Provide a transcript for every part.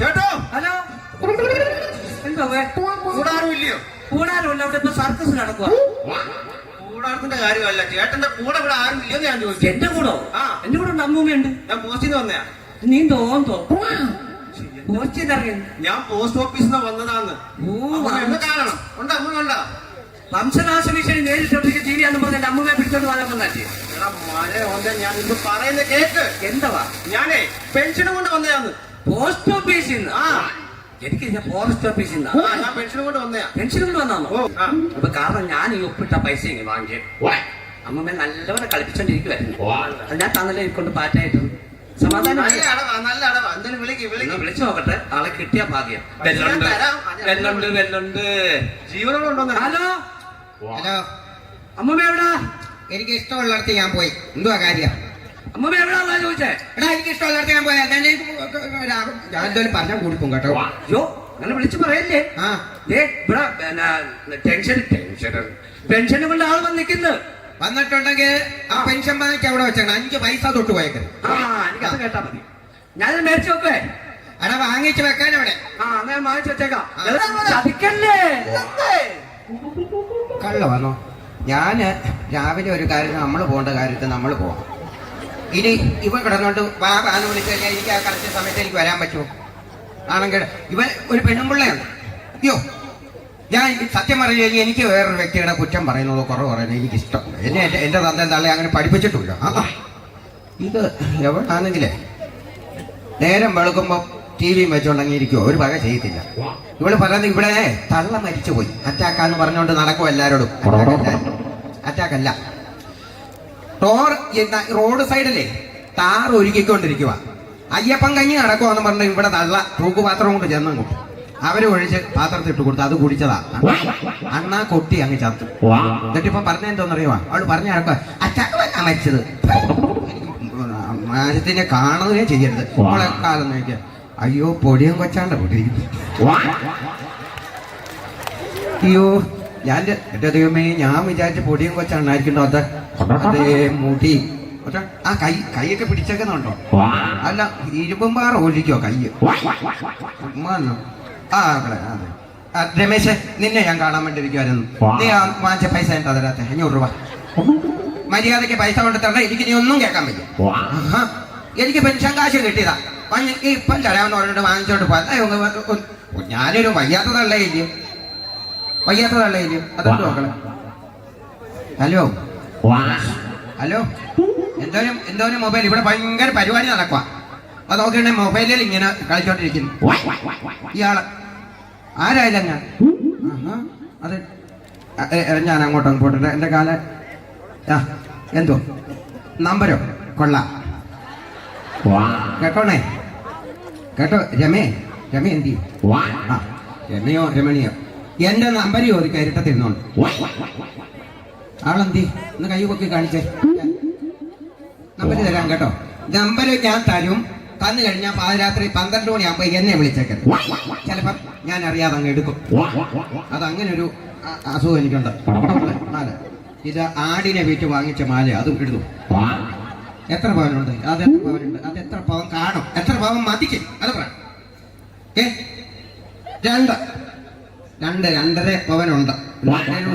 ചേട്ടോ ഹലോ എന്തോ കൂടാറുമില്ലയോ? കൂടാറുമില്ല. അവിടെ ഇപ്പൊ സർക്കസ് നടക്കുക. കൂടാരത്തിന്റെ കാര്യമല്ല, ചേട്ടന്റെ കൂടെ ഇവിടെ ആരും ഇല്ലെന്ന് ഞാൻ ചോദിച്ചു. എന്റെ കൂടോ? ആ എന്റെ കൂടെ ഉണ്ട്, അമ്മൂമ്മയുണ്ട്. ഞാൻ പോസ്റ്റിൽ വന്നയാ. നീ തോന്നോ പോസ്റ്റ് ഇറങ്ങിയത്? ഞാൻ പോസ്റ്റ് ഓഫീസിൽ നിന്ന് വന്നതാന്ന്. എന്ന് കാണണം. ഉണ്ട് അമ്മ ഉണ്ടോ? വംശനാശ ഭീഷണി നേരിട്ടൊക്കെ ജീവിയാന്ന് പറഞ്ഞ എന്റെ അമ്മൂമ്മയെ പിടിച്ചോണ്ട് പോകാൻ വന്നാറ്റി. എടാ മഴ ഉണ്ട്, ഞാൻ ഇന്ന് പറയുന്ന കേക്ക്. എന്തവാ? ഞാനേ പെൻഷനും കൊണ്ട് വന്നയാന്ന്. പോസ്റ്റ് ഓഫീസിൽ നിന്ന്? ആ എനിക്ക് പോസ്റ്റ് ഓഫീസിൽ നിന്ന്. ഞാൻ പെൻഷനും കൊണ്ട് വന്നയാ. പെൻഷൻ കൊണ്ട് വന്നാണോ? ആ അപ്പൊ കാരണം ഞാൻ ഈ ഒപ്പിട്ട പൈസ ഇങ്ങനെ വാങ്ങിയ അമ്മമ്മ നല്ലപോലെ കളിപ്പിച്ചോണ്ടിരിക്കുവായിരുന്നു. അത് ഞാൻ തന്നല്ലേ കൊണ്ട് പാറ്റായിട്ടുണ്ട്. സമാധാനം നല്ല അടവാ. എന്തായാലും വിളിച്ചു നോക്കട്ടെ. ആളെ കിട്ടിയ ഭാഗ്യം. വെല്ലുണ്ട് ജീവനോടുണ്ടോ? ഹലോ ഹലോ, അമ്മമ്മ എവിടാ? എനിക്ക് ഇഷ്ടമുള്ളിടത്ത് ഞാൻ പോയി. എന്തുവാ കാര്യം? അമ്മമ്മ എവിടാ ചോദിച്ചേ? എടാ, എനിക്ക് ഇഷ്ടമുള്ളിടത്ത് ഞാൻ പോയി. ഞാൻ എന്തായാലും പറഞ്ഞാൽ കൂടിപ്പോം കേട്ടോ. അയ്യോ അങ്ങനെ വിളിച്ചു പറയല്ലേ. ആ ഇവിടെ പെൻഷന് കൊണ്ട് ആൾ വന്ന് നിൽക്കുന്നു. വന്നിട്ടുണ്ടെങ്കിൽ ആ പെൻഷൻ ബാങ്ക് അവിടെ വെച്ചാണ് 5 പൈസ തൊട്ട് പോയേക്കത്. എനിക്കത് കേട്ടാ മതി. ഞാനത് മേടിച്ചു വെക്കേ. എടാ, വാങ്ങിച്ചു വെക്കാൻ അവിടെ. അങ്ങനെ വാങ്ങിച്ചു വെച്ചേക്കാം. ചതിക്കല്ലേ? കള്ള വന്നോ? ഞാന് രാവിലെ ഒരു കാര്യം, നമ്മൾ പോകേണ്ട കാര്യത്തിൽ നമ്മൾ പോവാം. ഇനി ഇവ കിടന്നോണ്ട് വാന്ന് വിളിച്ചു കഴിഞ്ഞാൽ എനിക്ക് ആ കറക്റ്റ് സമയത്ത് എനിക്ക് വരാൻ പറ്റുമോ? ആണെങ്കിൽ ഇവൻ ഒരു പെണ്ണുമ്പിള്ളയാണ്. അയ്യോ, ഞാൻ സത്യം പറഞ്ഞു കഴിഞ്ഞാൽ എനിക്ക് വേറൊരു വ്യക്തിയുടെ കുറ്റം പറയുന്നതോ കുറവ് പറയുന്നത് എനിക്കിഷ്ടം. എന്റെ തന്റെ തള്ളെ അങ്ങനെ പഠിപ്പിച്ചിട്ടില്ല. ഇത് എവിടാണെങ്കിലേ നേരം വെളുക്കുമ്പോൾ ടി വിയും വെച്ചോണ്ടെങ്കിരിക്കുമോ, ഒരു വക ചെയ്യത്തില്ല. ഇവള് പറയുന്നത് ഇവിടെ തള്ള മരിച്ചുപോയി, അറ്റാക്കാന്ന് പറഞ്ഞുകൊണ്ട് നടക്കും എല്ലാവരോടും. അറ്റാക്കല്ല, റോഡ് സൈഡിലേ താർ ഒരുക്കിക്കൊണ്ടിരിക്കുക. അയ്യപ്പൻ കഞ്ഞി നടക്കുവാന്ന് പറഞ്ഞ ഇവിടെ തള്ള തൂക്കുപാത്രം കൊണ്ട് ചെന്നും കൂട്ടി. അവര് ഒഴിച്ച് പാത്രത്തിൽ ഇട്ട് കൊടുത്തു. അത് കുടിച്ചതാ. അണ്ണാ കൊട്ടി അങ്ങ് ചത്തു. എന്നിട്ടിപ്പം പറഞ്ഞ എന്തോന്നറിയുവാ? അവള് പറഞ്ഞ നടക്കുക അറ്റാക്കല്ല മരിച്ചത്. മരത്തിനെ കാണുകയും ചെയ്യരുത്. അവളെ കാലം നോക്കിയ അയ്യോ പൊടിയും കൊച്ചാണ്ട പൊടി. അയ്യോ എന്റെ ദൈവമേ, ഞാൻ വിചാരിച്ച പൊടിയും കൊച്ചാണ്ടായിരിക്കണ്ടോ? അതേ മുടി ആ കൈയൊക്കെ പിടിച്ചേക്കുന്നുണ്ടോ? അല്ല, ഇരുമ്പും പാറ ഒഴിക്കോ കയ്യ്? രമേശ്, നിന്നെ ഞാൻ കാണാൻ വേണ്ടി ഇരിക്കുവായിരുന്നു. നീ വാങ്ങിച്ച പൈസ എന്താ തരാത്തെ? 500 രൂപ മര്യാദക്ക് പൈസ കൊണ്ട് തരണം. എനിക്ക് നീ ഒന്നും കേൾക്കാൻ പറ്റും. എനിക്ക് പെൻഷൻ കാശ് കിട്ടിയതാ. ഇപ്പം തരാമെന്ന് പറഞ്ഞിട്ട് വാങ്ങിച്ചോണ്ട് പോകാം. ഞാനൊരു വയ്യാത്ത തള്ളയില്ലേ അതൊക്കെ നോക്കണം. ഹലോ ഹലോ, എന്തോരം മൊബൈൽ ഇവിടെ ഭയങ്കര പരിപാടി നടക്കുക. അത് നോക്കിണ്ടെ മൊബൈലിൽ ഇങ്ങനെ കളിച്ചോണ്ടിരിക്കുന്നു. ഇയാള് ആരായാലും ഞാൻ അത് ഞാൻ അങ്ങോട്ടും പോട്ടെ. എന്റെ കാല എന്തോ നമ്പരോ കൊള്ളാം കേട്ടോണേ. കേട്ടോ രമേ എന്തി രമണിയോ എന്റെ നമ്പര് ചോദിക്ക ഇരട്ടത്തിരുന്നോണ്ട്. ആളെന്തി ഒന്ന് കൈ പൊക്കി കാണിച്ചേ. നമ്പര് തരാം കേട്ടോ. നമ്പര് ഞാൻ തന്നു കഴിഞ്ഞാൽ പാതിരാത്രി 12 മണിയാകുമ്പോ എന്നെ വിളിച്ചേക്കരുത്. ചിലപ്പം ഞാൻ അറിയാതെ അങ്ങ് എടുക്കും. അതങ്ങനെ ഒരു അസുഖം എനിക്കുണ്ട്. ഇത് ആടിനെ വീട്ട് വാങ്ങിച്ച മാല, അതും ഇടുന്നു. എത്ര പവനുണ്ട്? അതെത്ര പവനുണ്ട്? അത് എത്ര പവൻ കാണും? എത്ര പവൻ മതിക്കും? അത് പറയാം. 2.5 പവനുണ്ട്.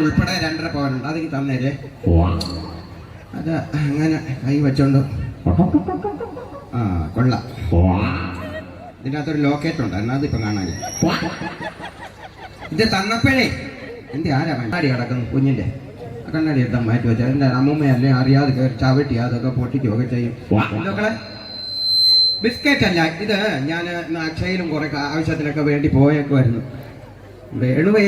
ഉൾപ്പെടെ 2.5 പവനുണ്ട്. അതെനിക്ക് തന്നേരേ. അത് അങ്ങനെ കൈ വെച്ചോണ്ട് കൊള്ളാം. ഇതിനകത്തൊരു ലോക്കേറ്റ് ഉണ്ട്, അതിപ്പം കാണാൻ. ഇത് തന്നപ്പോഴേ എന്റെ ആരാ കണ്ണാടി കിടക്കുന്നു കുഞ്ഞിന്റെ കണ്ണാടി എടുത്താൽ മാറ്റി വെച്ചാൽ എന്റെ അമ്മൂമ്മയല്ലേ അറിയാതെ കയറി ചവിട്ടി അതൊക്കെ പൊട്ടിക്കുകയൊക്കെ ചെയ്യും. മക്കളെ ബിസ്ക്കറ്റ് അല്ല ഇത്. ഞാൻ അക്ഷയിലും കുറെ ആവശ്യത്തിനൊക്കെ വേണ്ടി പോയേക്കുമായിരുന്നു. വേണുവേ,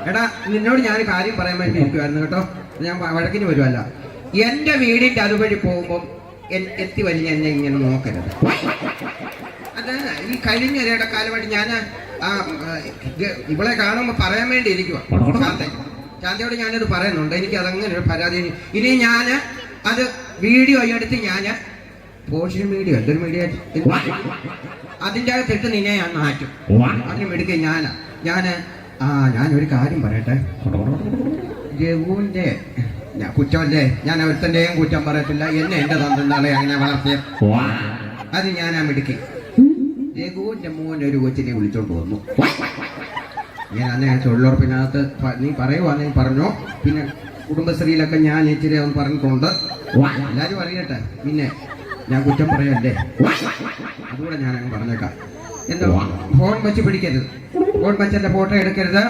എടാ നിന്നോട് ഞാൻ കാര്യം പറയാൻ വേണ്ടി ഇരിക്കുമായിരുന്നു കേട്ടോ. ഞാൻ വഴക്കിന് വരുമല്ല. എന്റെ വീടിന്റെ അതുവഴി പോകുമ്പോൾ എത്തി വലിഞ്ഞ് എന്നെ ഇങ്ങനെ നോക്കരുത്. അത് ഈ കഴിഞ്ഞ കാലമായിട്ട് ഞാൻ ഇവളെ കാണുമ്പോൾ പറയാൻ വേണ്ടി ഇരിക്കുക. ശാന്തയോട് ഞാനത് പറയുന്നുണ്ട്. എനിക്ക് അതങ്ങനെ ഒരു പരാതി. ഇനി ഞാൻ അത് വീഡിയോ എടുത്ത് ഞാൻ സോഷ്യൽ മീഡിയ എന്തൊരു മീഡിയ അതിൻ്റെ അകത്തിട്ട് നിന്നെ ഞാൻ മാറ്റും. അതിന് മെടുക്കുക ഞാനൊരു കാര്യം പറയട്ടെ. രഘുവിന്റെ കുറ്റമല്ലേ? ഞാൻ ഒരുത്തന്റെയും കുറ്റം പറയത്തില്ല. എന്നെ എന്റെ തന്ത്രനാളെ അങ്ങനെ വളർത്തിയ അത് ഞാൻ മിടുക്കി. രഘുവിന്റെ മോൻ ഒരു കൊച്ചിനെ വിളിച്ചോണ്ട് വന്നു. ഞാൻ അന്നേ തൊഴിലുറപ്പിനകത്ത് നീ പറയുവാണെങ്കിൽ പറഞ്ഞോ. പിന്നെ കുടുംബശ്രീയിലൊക്കെ ഞാൻ ഇച്ചിരി ഒന്ന് പറഞ്ഞിട്ടുണ്ട്. എല്ലാരും അറിയട്ടെ. പിന്നെ ഞാൻ കുറ്റം പറയല്ലേ, അതുകൂടെ ഞാൻ അങ്ങ് പറഞ്ഞേക്കാം. എന്താ ഫോൺ വെച്ച് പിടിക്കരുത്, ഫോൺ വെച്ച് എന്റെ ഫോട്ടോ എടുക്കരുത്.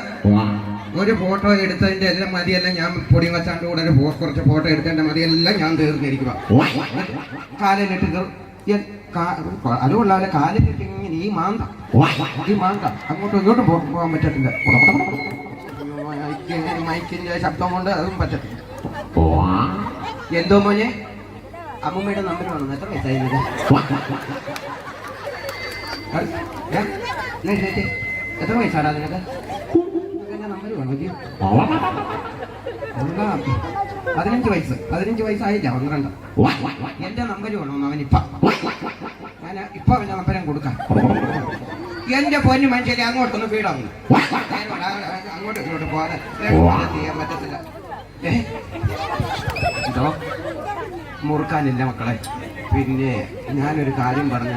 ഒരു ഫോട്ടോ എടുത്തതിന്റെ എല്ലാം മതിയെല്ലാം ഞാൻ പൊടി വച്ചാണ്ട് കൂടെ ഒരു കുറച്ച് ഫോട്ടോ എടുത്തതിന്റെ മതിയെല്ലാം ഞാൻ തീർന്നിരിക്കുക. കാലിലിട്ട് അതുകൊള്ളാതെ കാലിലിട്ട് ഇങ്ങനെ ഈ മാന്ത അങ്ങോട്ടും ഇങ്ങോട്ടും പോകാൻ പറ്റത്തില്ല. മൈക്കിന്റെ ശബ്ദം കൊണ്ട് അതും പറ്റത്തില്ല. എന്തോ മോനെ, അമ്മൂമ്മയുടെ നമ്പർ വേണം. എത്ര വയസ്സായിരുന്നു? എത്ര വയസ്സാടാ നിനക്ക്? നമ്പർ വേണം. 15 വയസ്സായില്ല, 12. എന്റെ നമ്പർ വേണം അവനിപ്പ. ഞാൻ ഇപ്പൊ അവന്റെ നമ്പരം കൊടുക്കാം. എന്റെ പൊന്നു മനുഷ്യരെ അങ്ങോട്ടൊന്ന് വീടാവുന്നു. അങ്ങോട്ട് ഇങ്ങോട്ട് പോകാതെ ചെയ്യാൻ പറ്റത്തില്ല. എന്തോ മുറുക്കാനില്ല മക്കളെ. പിന്നെ ഞാനൊരു കാര്യം പറഞ്ഞ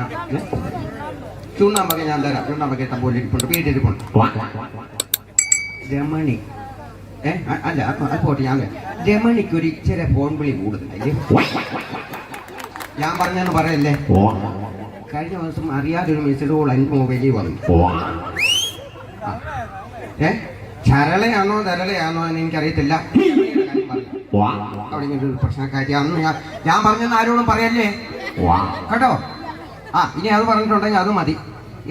ചുണ്ണാമ്പൊക്കെ ഞാൻ തരാം. ചുണ്ണാമ്പൊക്കെ ഇഷ്ടം പോലെ ഇരിപ്പുണ്ട്, വീട്ടിലിരിപ്പുണ്ട്. രമണി അല്ല അത് പോട്ടെ. ഞാൻ രമണിക്ക് ഒരു ഇച്ചിരി ഫോൺ വിളി കൂടുതലല്ലേ. ഞാൻ പറഞ്ഞെന്ന് പറയല്ലേ. കഴിഞ്ഞ ദിവസം അറിയാതൊരു മെസ്സേജ് കോൾ എനിക്ക് മൊബൈലിൽ വന്നു. ചരളയാണോ തരളയാണോ എന്ന് എനിക്കറിയത്തില്ല. അവിടെ ഇങ്ങനെ ഒരു പ്രശ്നക്കാരി അന്ന് ഞാൻ പറഞ്ഞെന്ന് ആരോടും പറയല്ലേ കേട്ടോ. ഇനി അത് പറഞ്ഞിട്ടുണ്ടെങ്കിൽ അത് മതി.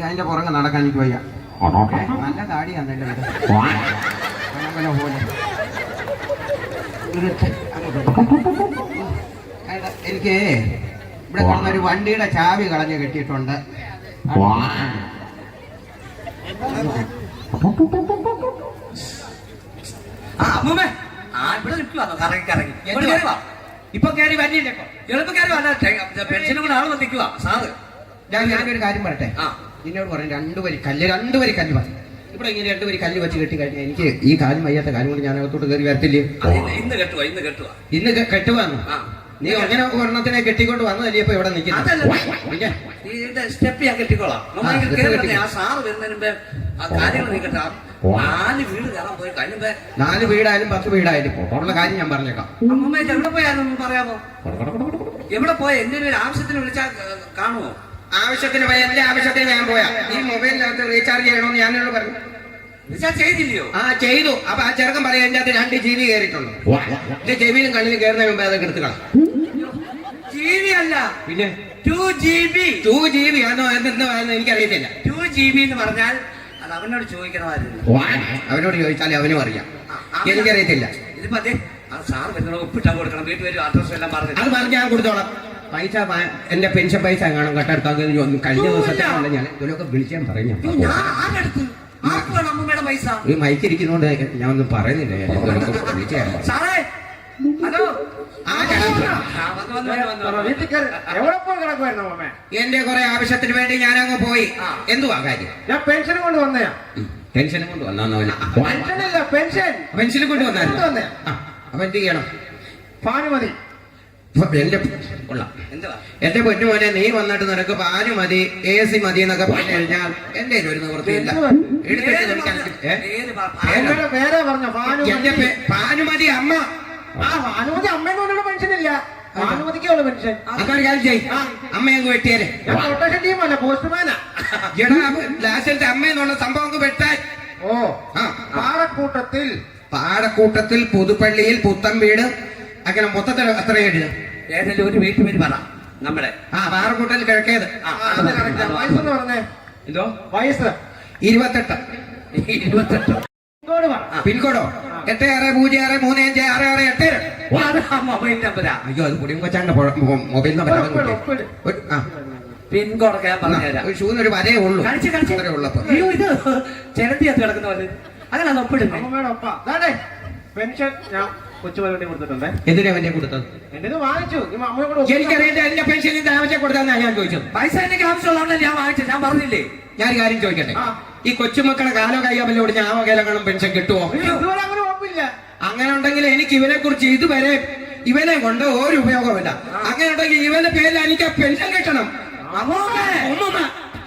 അതിന്റെ പുറകെ നടക്കാൻ എനിക്ക് വയ്യ. നല്ല താടിയാണ് എന്റെ വീട്. പോലെ എനിക്ക് ഇവിടെ കിടന്നൊരു വണ്ടിയുടെ ചാവി കളഞ്ഞ് കെട്ടിയിട്ടുണ്ട്. ഇപ്പൊ കയറി വരില്ലേ? പെൻഷനും കൂടെ ആള് നിൽക്കുക സാറ്. ഞാനൊരു കാര്യം പറയട്ടെ. നിന്നോട് പറയും 2 വരി കല്ല് മതി. ഇവിടെ ഇങ്ങനെ 2 വരി കല്ല് വെച്ച് കെട്ടി കഴിഞ്ഞാൽ എനിക്ക് ഈ കാലം വയ്യാത്ത കാലം കൊണ്ട് ഞാൻ അകത്തോട്ട് കയറി വരത്തില്ലേ? ഇന്ന് കെട്ടുവാന്ന്. നീ അങ്ങനെ ഒരെണ്ണത്തിനെ കെട്ടിക്കൊണ്ട് വന്നതല്ലേ ഇപ്പൊ ഇവിടെ നിൽക്കുന്നത്? സ്റ്റെപ്പ് ഞാൻ കെട്ടിക്കോളാം. ആ സാറ് വരുന്നതിന് കാര്യങ്ങൾ നീക്കട്ടാ. 4 വീട് കയറാൻ പോയി കഴിഞ്ഞപ്പോ 4 വീടായാലും 10 വീടായാലും ഉള്ള കാര്യം ഞാൻ പറഞ്ഞേക്കാം. അമ്മമ്മ എവിടെ പോയാലും പറയാമോ? എവിടെ പോയ എന്തെങ്കിലും ഒരു ആവശ്യത്തിന് വിളിച്ചാൽ കാണുമോ? ആവശ്യത്തിന് പോയ എന്റെ ആവശ്യത്തിന് ഞാൻ പോയാ ഈ മൊബൈലിനകത്ത് റീചാർജ് ചെയ്യണമെന്ന് ഞാനോട് പറഞ്ഞു. റീചാർജ് ചെയ്തില്ലയോ? ചെയ്തു. അപ്പൊ ആ ചെറുക്കൻ പറയാം എന്റെ അകത്ത് 2 GB കയറിയിട്ടുള്ളൂ. എന്റെ ചെവിയിലും കണ്ണിലും കയറുന്ന മുമ്പ് അതൊക്കെ എടുത്ത് കളാം. GB അല്ല, പിന്നെ 2 GB ആണോ എന്താണെന്ന് എനിക്കറിയത്തില്ല. 2 GB എന്ന് പറഞ്ഞാൽ അത് അവനോട് ചോദിക്കണമായിരുന്നു. അവനോട് ചോദിച്ചാലേ അവനും അറിയാം, എനിക്കറിയത്തില്ല. ഇതിപ്പോ അതെ സാറ് വരുന്ന ഒപ്പിട്ടാൻ കൊടുക്കണം. വീട്ടിൽ വരും, അഡ്രസ് എല്ലാം പറഞ്ഞു. അത് പറഞ്ഞ് ഞാൻ കൊടുത്തോളാം. പൈസ എന്റെ പെൻഷൻ പൈസ കാണും കട്ടെടുക്കാൻ കഴിഞ്ഞ ദിവസത്തെ ഞാൻ ഇതിലൊക്കെ വിളിച്ചാൻ പറഞ്ഞു. ഈ മൈക്ക് ഇരിക്കുന്നോണ്ട് ഞാൻ ഒന്നും പറയുന്നില്ല. എന്റെ കുറെ ആവശ്യത്തിന് വേണ്ടി ഞാൻ അങ്ങ് പോയി. എന്തുവാ കാര്യം? ഞാൻ പെൻഷൻ കൊണ്ട് വന്നയാ. പെൻഷനും കൊണ്ട് വന്നവന് പെൻഷനും കൊണ്ട് വന്നേ. അപ്പൊ എന്ത് ചെയ്യണം? പാല് മതി. എന്റെ പൊന്നു മോനെ, നീ വന്നിട്ട് നിനക്ക് പാല് മതി, AC മതി എന്നൊക്കെ പറഞ്ഞു കഴിഞ്ഞാൽ എന്റെ ഒരു നിവൃത്തിയില്ല. വേറെ പറഞ്ഞ ഭാനുമതി അമ്മ. ഭാനുമതി അമ്മയെന്നുള്ള പെൻഷനില്ല, ഭാനുമതിക്കുള്ള പെൻഷൻ. അതൊരു കാര്യം ചെയ്യും, അമ്മ അങ്ങ് വെട്ടിയാലേ. പ്രൊട്ടക്ഷൻ ടീമല്ല, പോസ്റ്റ്മാനാ. ലാസ്റ്റത്തെ അമ്മ എന്നുള്ള സംഭവം വെട്ടാൻ. പാടക്കൂട്ടത്തിൽ പുതുപ്പള്ളിയിൽ പുത്തൻ വീട് അങ്ങനെ മൊത്തത്തിൽ എത്ര എഴുതും? ഏതെങ്കിലും ഒരു വീട്ടുപേര് പറ. നമ്മുടെ പാറക്കൂട്ടൽ കിഴക്കേത്. വയസ്സെന്ന് പറഞ്ഞേ. എന്തോ വയസ്സ്? 28. പിൻകോഡോ 8606356668. മൊബൈൽ നമ്പരാ. അയ്യോ, അത് കുടിയും കൊച്ചാണ്ട് മൊബൈൽ നമ്പർ. പിൻകോഡൊക്കെ ഞാൻ പറഞ്ഞുതരാം. ഷൂന്നൊരു വരേ ഉള്ളൂ. ഉള്ളപ്പോ ഇത് ചെലന്തിയത്ത് കിടക്കുന്ന പോലെ അങ്ങനെ ഒപ്പിടുന്നത്. പെൻഷൻ ഞാൻ കൊച്ചുപോലെ വേണ്ടി കൊടുത്തിട്ടുണ്ട്. എന്തിനാ വേണ്ടി കൊടുത്തത്? എന്റെ വാങ്ങിച്ചു. എനിക്കറിയാം എന്റെ പെൻഷൻ ആവശ്യം കൊടുത്താന്നാ ഞാൻ ചോദിച്ചത്. പൈസ എനിക്ക് ആവശ്യമുള്ളതാണ് ഞാൻ വാങ്ങിച്ചത്. ഞാൻ പറഞ്ഞില്ലേ? ഞാൻ കാര്യം ചോദിക്കട്ടെ, ഈ കൊച്ചുമക്കളെ കാലോ കയ്യാമല്ലോട് ഞാൻ വകയിലും പെൻഷൻ കിട്ടുമോ? ഇതുവരെ അങ്ങനെ ഉറപ്പില്ല. അങ്ങനെ ഉണ്ടെങ്കിൽ എനിക്ക് ഇവനെ കുറിച്ച് ഇതുവരെ ഇവനെ കൊണ്ട് ഒരു ഉപയോഗമില്ല. അങ്ങനെ ഉണ്ടെങ്കിൽ ഇവന്റെ പേരിൽ എനിക്ക് പെൻഷൻ കിട്ടണം.